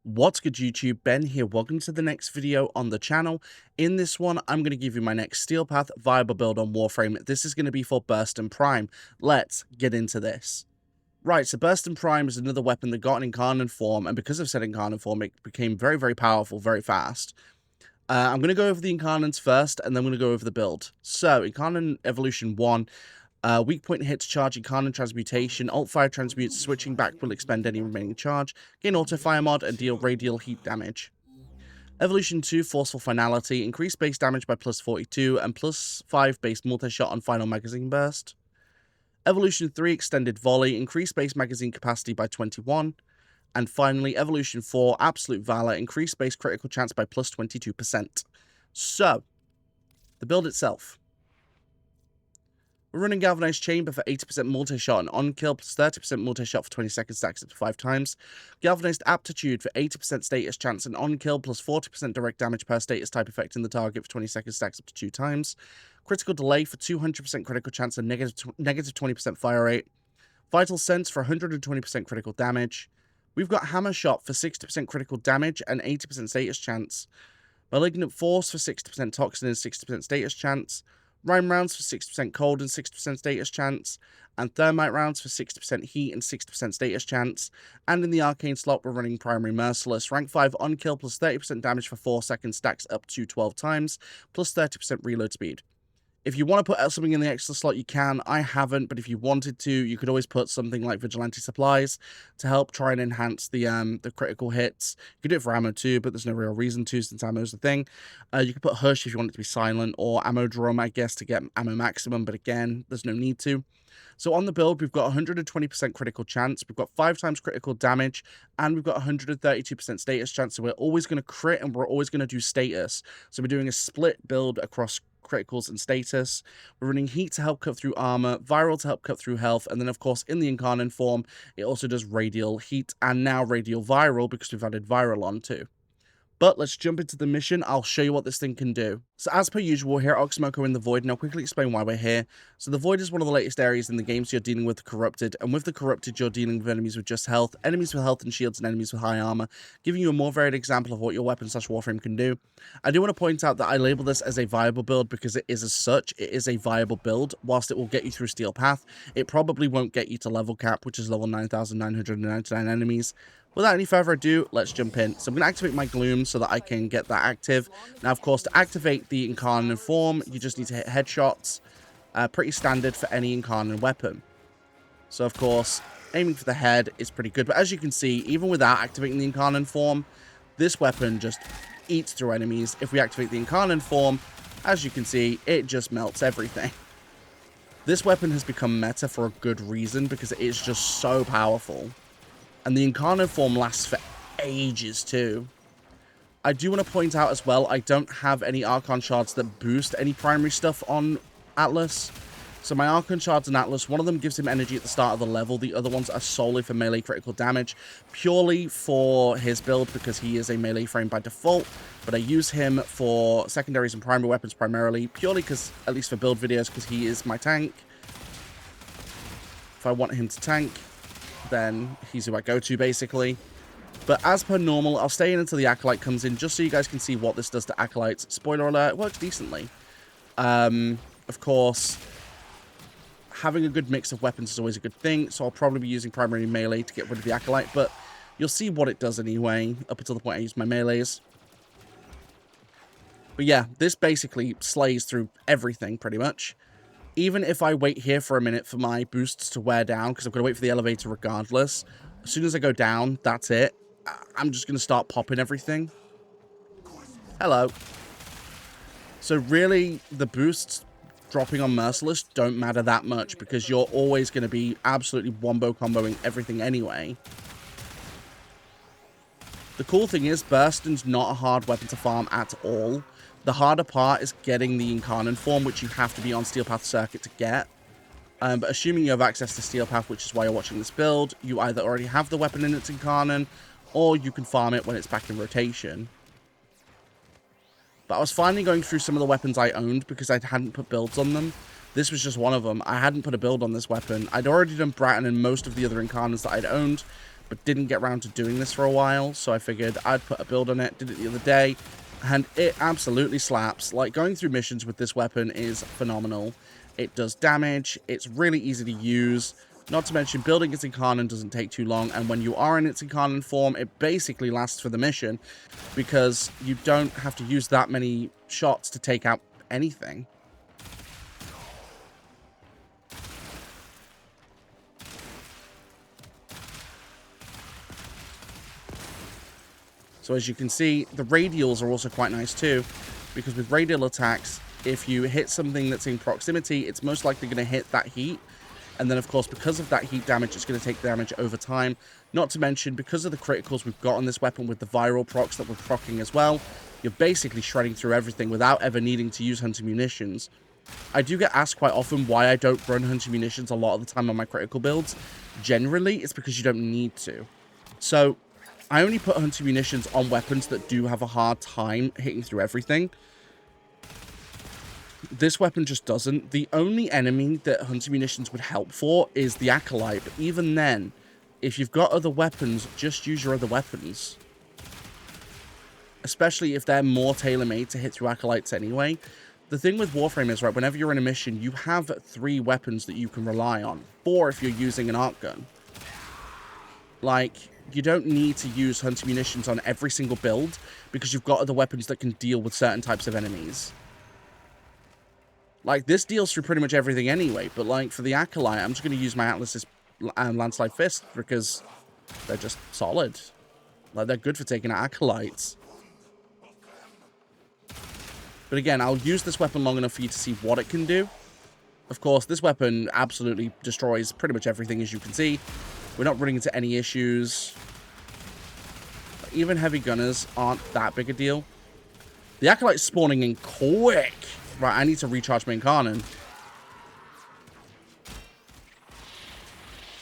What's good YouTube, Ben here, welcome to the next video on the channel. In this one, I'm going to give you my next Steel Path viable build on Warframe. This is going to be for Burston Prime. Let's get into this. Right, so Burston Prime is another weapon that got an Incarnon form, and because of said Incarnon form, it became very, very powerful, very fast. I'm going to go over the Incarnons first, and then I'm going to go over the build. So, Incarnon Evolution 1. Weak point hits charge Incarnon transmutation. Alt fire transmutes. Switching back will expend any remaining charge. Gain auto fire mod and deal radial heat damage. Evolution 2 forceful finality. Increase base damage by plus 42 and plus 5 base multi-shot on final magazine burst. Evolution 3 extended volley. Increase base magazine capacity by 21. And finally, Evolution 4 absolute valor. Increase base critical chance by plus 22%. So, the build itself. We're running Galvanized Chamber for 80% multi-shot and on-kill plus 30% multi-shot for 20 seconds stacks up to 5 times. Galvanized Aptitude for 80% status chance and on-kill plus 40% direct damage per status type affecting the target for 20 seconds stacks up to 2 times. Critical Delay for 200% critical chance and negative 20% fire rate. Vital Sense for 120% critical damage. We've got Hammer Shot for 60% critical damage and 80% status chance. Malignant Force for 60% toxin and 60% status chance. Rime rounds for 6% cold and 6% status chance, and thermite rounds for 60% heat and 60% status chance. And in the arcane slot, we're running primary merciless, rank 5 on kill plus 30% damage for 4 seconds stacks up to 12 times, plus 30% reload speed. If you want to put something in the extra slot, you can. I haven't, but if you wanted to, you could always put something like Vigilante Supplies to help try and enhance the critical hits. You could do it for ammo too, but there's no real reason to since ammo is the thing. You could put Hush if you want it to be silent, or Ammo Drum, I guess, to get ammo maximum, but again, there's no need to. So on the build, we've got 120% critical chance, we've got 5 times critical damage, and we've got 132% status chance, so we're always going to crit, and we're always going to do status. So we're doing a split build across criticals and status. We're running heat to help cut through armor, viral to help cut through health, and then of course in the Incarnon form, it also does radial heat and now radial viral because we've added viral on too. But let's jump into the mission. I'll show you what this thing can do. So as per usual, we're here at Oxmoco in the Void, and I'll quickly explain why we're here. So the Void is one of the latest areas in the game, so you're dealing with the Corrupted, and with the Corrupted, you're dealing with enemies with just health, enemies with health and shields, and enemies with high armor, giving you a more varied example of what your weapon / Warframe can do. I do want to point out that I label this as a viable build because it is as such. It is a viable build. Whilst it will get you through Steel Path, it probably won't get you to level cap, which is level 9,999 enemies. Without any further ado, let's jump in. So I'm going to activate my Gloom so that I can get that active. Now, of course, to activate the Incarnon form, you just need to hit headshots. Pretty standard for any Incarnon weapon. So, of course, aiming for the head is pretty good. But as you can see, even without activating the Incarnon form, this weapon just eats through enemies. If we activate the Incarnon form, as you can see, it just melts everything. This weapon has become meta for a good reason because it is just so powerful. And the Incarnon form lasts for ages too. I do want to point out as well, I don't have any Archon shards that boost any primary stuff on Atlas. So my Archon shards on Atlas, one of them gives him energy at the start of the level. The other ones are solely for melee critical damage. Purely for his build because he is a melee frame by default. But I use him for secondaries and primary weapons primarily. Purely because, at least for build videos, because he is my tank. If I want him to tank, then he's who I go to, basically. But as per normal, I'll stay in until the Acolyte comes in, just so you guys can see what this does to Acolytes. Spoiler alert, it works decently. Of course, having a good mix of weapons is always a good thing, so I'll probably be using primary melee to get rid of the Acolyte, but you'll see what it does anyway, up until the point I use my melees. But yeah, this basically slays through everything, pretty much. Even if I wait here for a minute for my boosts to wear down, because I'm going to wait for the elevator regardless, as soon as I go down, that's it. I'm just going to start popping everything. Hello. So really, the boosts dropping on Merciless don't matter that much, because you're always going to be absolutely wombo comboing everything anyway. The cool thing is, Burston's not a hard weapon to farm at all. The harder part is getting the Incarnon form, which you have to be on Steel Path Circuit to get. But assuming you have access to Steel Path, which is why you're watching this build, you either already have the weapon in its Incarnon, or you can farm it when it's back in rotation. But I was finally going through some of the weapons I owned because I hadn't put builds on them. This was just one of them. I hadn't put a build on this weapon. I'd already done Bratton and most of the other Incarnons that I'd owned, but didn't get around to doing this for a while, so I figured I'd put a build on it. Did it the other day, and it absolutely slaps. Like, going through missions with this weapon is phenomenal. It does damage, it's really easy to use, not to mention building its Incarnon doesn't take too long, and when you are in its Incarnon form, it basically lasts for the mission, because you don't have to use that many shots to take out anything. So as you can see, the radials are also quite nice too, because with radial attacks, if you hit something that's in proximity, it's most likely going to hit that heat. And then, of course, because of that heat damage, it's going to take damage over time. Not to mention, because of the criticals we've got on this weapon with the viral procs that we're proccing as well, you're basically shredding through everything without ever needing to use hunting munitions. I do get asked quite often why I don't run hunting munitions a lot of the time on my critical builds. Generally, it's because you don't need to. So I only put hunting munitions on weapons that do have a hard time hitting through everything. This weapon just doesn't. The only enemy that hunting munitions would help for is the Acolyte. But even then, if you've got other weapons, just use your other weapons. Especially if they're more tailor-made to hit through Acolytes anyway. The thing with Warframe is, right, whenever you're in a mission, you have 3 weapons that you can rely on. 4 if you're using an arc gun. Like, you don't need to use hunting munitions on every single build, because you've got other weapons that can deal with certain types of enemies. Like, this deals through pretty much everything anyway, but, like, for the Acolyte, I'm just going to use my Atlas's Landslide Fist, because they're just solid. Like, they're good for taking out Acolytes. But again, I'll use this weapon long enough for you to see what it can do. Of course, this weapon absolutely destroys pretty much everything, as you can see. We're not running into any issues. Even heavy gunners aren't that big a deal. The Acolyte's spawning in quick. Right, I need to recharge my Incarnon.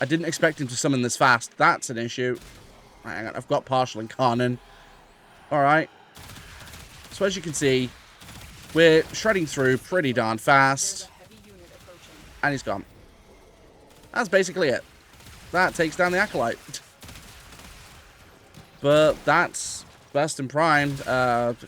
I didn't expect him to summon this fast. That's an issue. Right, hang on, I've got partial Incarnon. Alright. So as you can see, we're shredding through pretty darn fast. And he's gone. That's basically it. That takes down the Acolyte. But that's Burston Prime.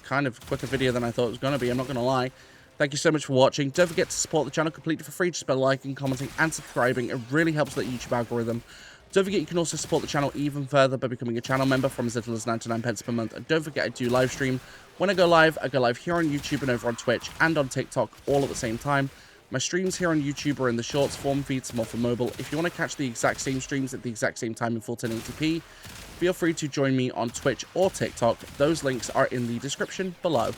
Kind of quicker video than I thought it was going to be, I'm not going to lie. Thank you so much for watching. Don't forget to support the channel completely for free just by liking, commenting, and subscribing. It really helps the YouTube algorithm. Don't forget you can also support the channel even further by becoming a channel member from as little as 99 pence per month. And don't forget I do live stream. When I go live here on YouTube and over on Twitch and on TikTok all at the same time. My streams here on YouTube are in the shorts form feed, more for mobile. If you want to catch the exact same streams at the exact same time in full 1080p, feel free to join me on Twitch or TikTok. Those links are in the description below.